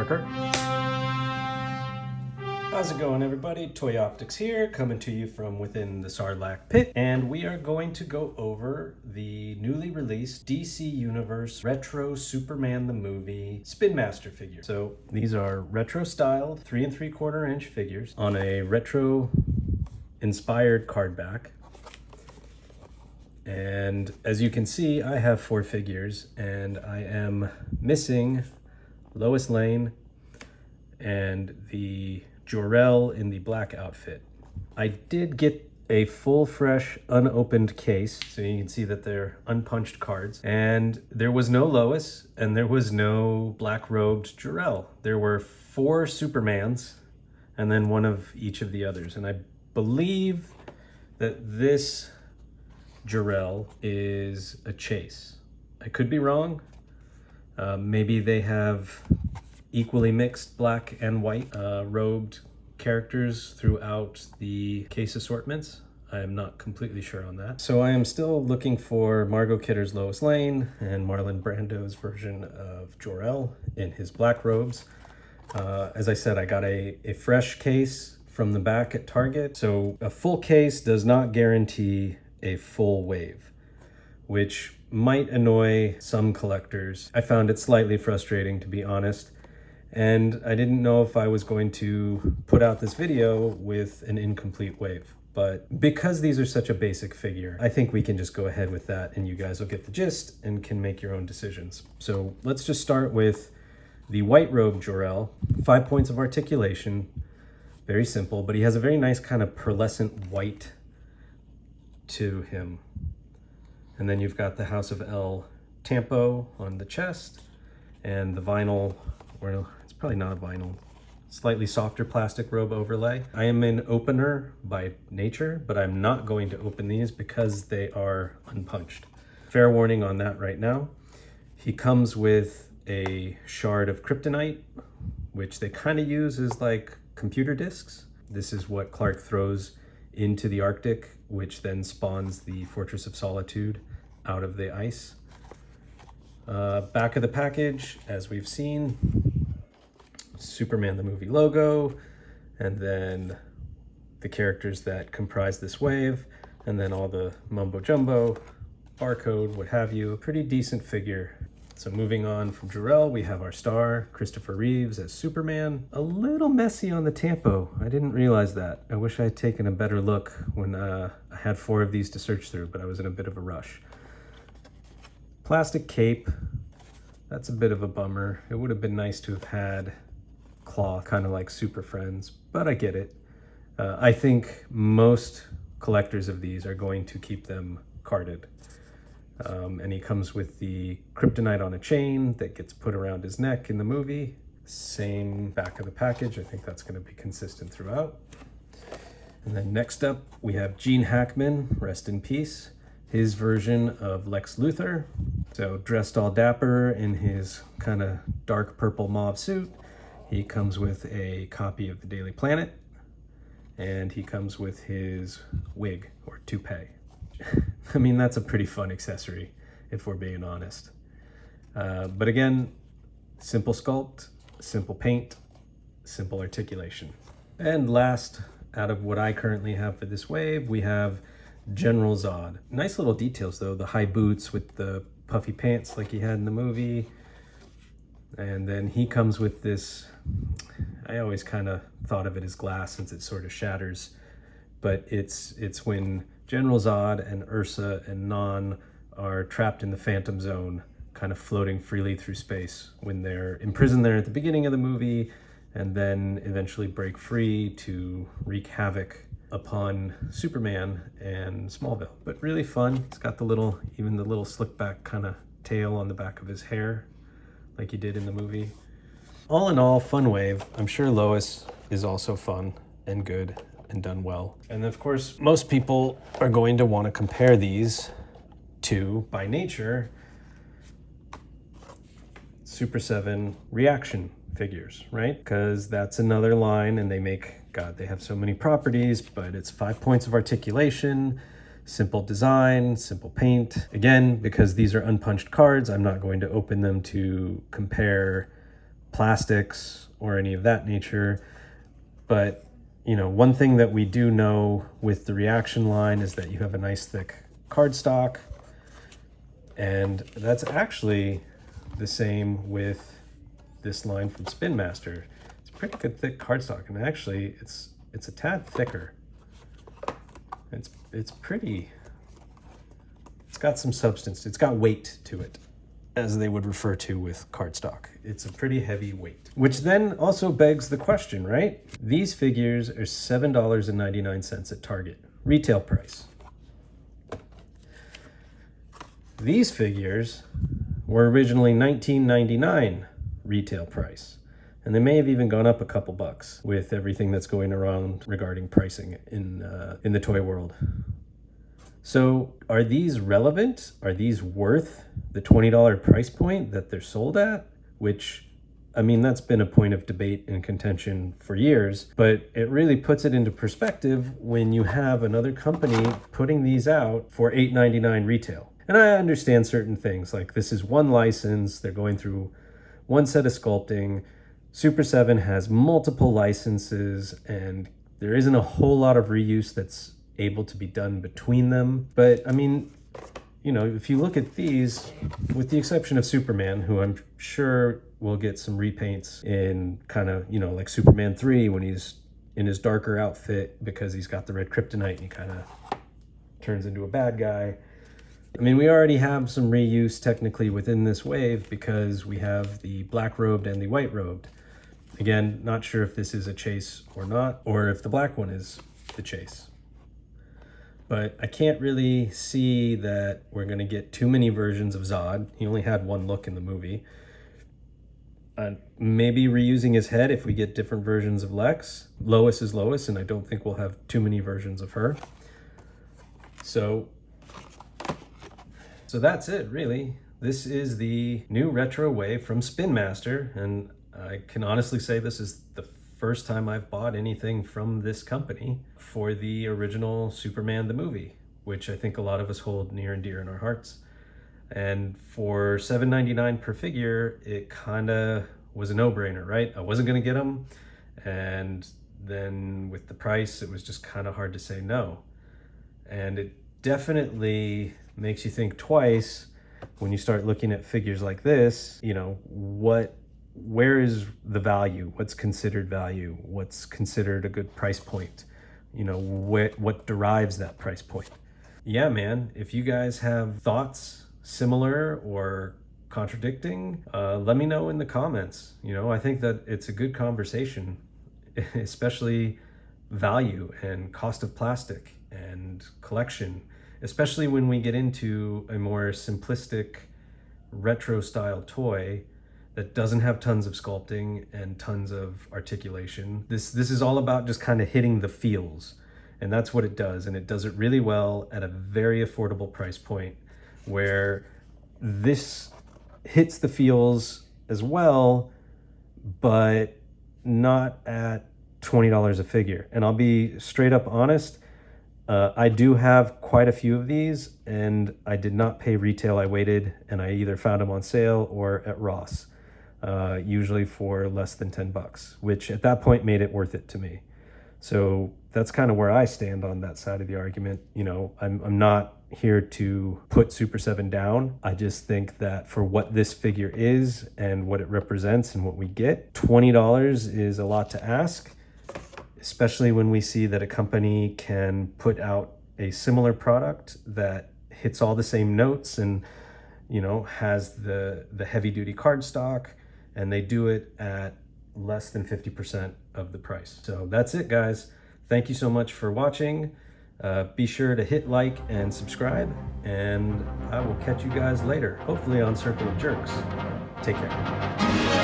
quicker. How's it going, everybody? Toy Optics here, coming to you from within the Sarlacc pit, and we are going to go over the newly released DC Universe Retro Superman the Movie Spin Master figure. So these are retro styled 3 3/4 inch figures on a retro inspired card back. And as you can see, I have 4 figures, and I am missing Lois Lane and the Jor-El in the black outfit. I did get a full, fresh, unopened case, so you can see that they're unpunched cards. And there was no Lois, and there was no black-robed Jor-El. There were 4 Supermans, and then one of each of the others. And I believe that this Jor-El is a chase. I could be wrong. Maybe they have equally mixed black and white robed characters throughout the case assortments. I am not completely sure on that. So I am still looking for Margot Kidder's Lois Lane and Marlon Brando's version of Jor-El in his black robes. As I said, I got a fresh case from the back at Target. So a full case does not guarantee a full wave, which might annoy some collectors. I found it slightly frustrating, to be honest. And I didn't know if I was going to put out this video with an incomplete wave. But because these are such a basic figure, I think we can just go ahead with that and you guys will get the gist and can make your own decisions. So let's just start with the white robe Jor-El. 5 points of articulation, very simple, but he has a very nice kind of pearlescent white to him. And then you've got the House of El tampo on the chest and the vinyl, or it's probably not a vinyl, slightly softer plastic robe overlay. I am an opener by nature, but I'm not going to open these because they are unpunched. Fair warning on that right now. He comes with a shard of kryptonite, which they kind of use as like computer disks. This is what Clark throws into the Arctic, which then spawns the Fortress of Solitude out of the ice. Back of the package, as we've seen, Superman the movie logo, and then the characters that comprise this wave, and then all the mumbo jumbo, barcode, what have you. Pretty decent figure. So moving on from Jor-El, we have our star, Christopher Reeves as Superman. A little messy on the tampo. I didn't realize that. I wish I had taken a better look when I had 4 of these to search through, but I was in a bit of a rush. Plastic cape. That's a bit of a bummer. It would have been nice to have had cloth, kind of like Super Friends, but I get it. I think most collectors of these are going to keep them carded. And he comes with the kryptonite on a chain that gets put around his neck in the movie. Same back of the package. I think that's going to be consistent throughout. And then next up, we have Gene Hackman, rest in peace. His version of Lex Luthor. So dressed all dapper in his kind of dark purple mauve suit. He comes with a copy of the Daily Planet, and he comes with his wig or toupee. I mean, that's a pretty fun accessory, if we're being honest. But again, simple sculpt, simple paint, simple articulation. And last, out of what I currently have for this wave, we have General Zod. Nice little details though, the high boots with the puffy pants like he had in the movie. And then he comes with this, I always kind of thought of it as glass since it sort of shatters, but it's when General Zod and Ursa and Non are trapped in the Phantom Zone, kind of floating freely through space when they're imprisoned there at the beginning of the movie and then eventually break free to wreak havoc upon Superman and Smallville. But really fun. It's got the little, even the little slick back kind of tail on the back of his hair like he did in the movie. All in all, fun wave. I'm sure Lois is also fun and good and done well. And of course, most people are going to want to compare these to, by nature, Super7 ReAction figures, right? Because that's another line, and they make, God, they have so many properties, but it's 5 points of articulation, simple design, simple paint. Again, because these are unpunched cards, I'm not going to open them to compare plastics or any of that nature. But, you know, one thing that we do know with the ReAction line is that you have a nice thick cardstock. And that's actually the same with this line from Spin Master. It's pretty good thick cardstock, and actually it's a tad thicker. It's pretty, it's got some substance, it's got weight to it, as they would refer to with cardstock. It's a pretty heavy weight. Which then also begs the question, right? These figures are $7.99 at Target, retail price. These figures were originally $19.99 retail price. And they may have even gone up a couple bucks with everything that's going around regarding pricing in the toy world. So are these relevant? Are these worth the $20 price point that they're sold at? Which, I mean, that's been a point of debate and contention for years, but it really puts it into perspective when you have another company putting these out for $8.99 retail. And I understand certain things, like this is one license, they're going through one set of sculpting. Super7 has multiple licenses, and there isn't a whole lot of reuse that's able to be done between them. But I mean, you know, if you look at these, with the exception of Superman, who I'm sure will get some repaints in kind of, you know, like Superman 3 when he's in his darker outfit because he's got the red kryptonite and he kind of turns into a bad guy. I mean, we already have some reuse technically within this wave because we have the black robed and the white robed. Again, not sure if this is a chase or not, or if the black one is the chase. But I can't really see that we're going to get too many versions of Zod. He only had one look in the movie. Maybe reusing his head if we get different versions of Lex. Lois is Lois, and I don't think we'll have too many versions of her. So that's it, really. This is the new retro wave from Spin Master, and I can honestly say this is the first time I've bought anything from this company for the original Superman the movie, which I think a lot of us hold near and dear in our hearts. And for $7.99 per figure, it kind of was a no-brainer, right? I wasn't going to get them, and then with the price, it was just kind of hard to say no. And it definitely makes you think twice when you start looking at figures like this. You know, where is the value? What's considered value? What's considered a good price point? You know, what derives that price point? Yeah, man, if you guys have thoughts similar or contradicting, let me know in the comments. You know, I think that it's a good conversation, especially value and cost of plastic and collection, especially when we get into a more simplistic retro style toy that doesn't have tons of sculpting and tons of articulation. This is all about just kind of hitting the feels, and that's what it does, and it does it really well at a very affordable price point where this hits the feels as well, but not at $20 a figure. And I'll be straight up honest, I do have quite a few of these, and I did not pay retail. I waited, and I either found them on sale or at Ross, usually for less than 10 bucks, which at that point made it worth it to me. So that's kind of where I stand on that side of the argument. You know, I'm not here to put Super7 down. I just think that for what this figure is and what it represents and what we get, $20 is a lot to ask, especially when we see that a company can put out a similar product that hits all the same notes and, you know, has the heavy duty cardstock, and they do it at less than 50% of the price. So that's it, guys. Thank you so much for watching. Be sure to hit like and subscribe, and I will catch you guys later, hopefully on Circle of Jerks. Take care.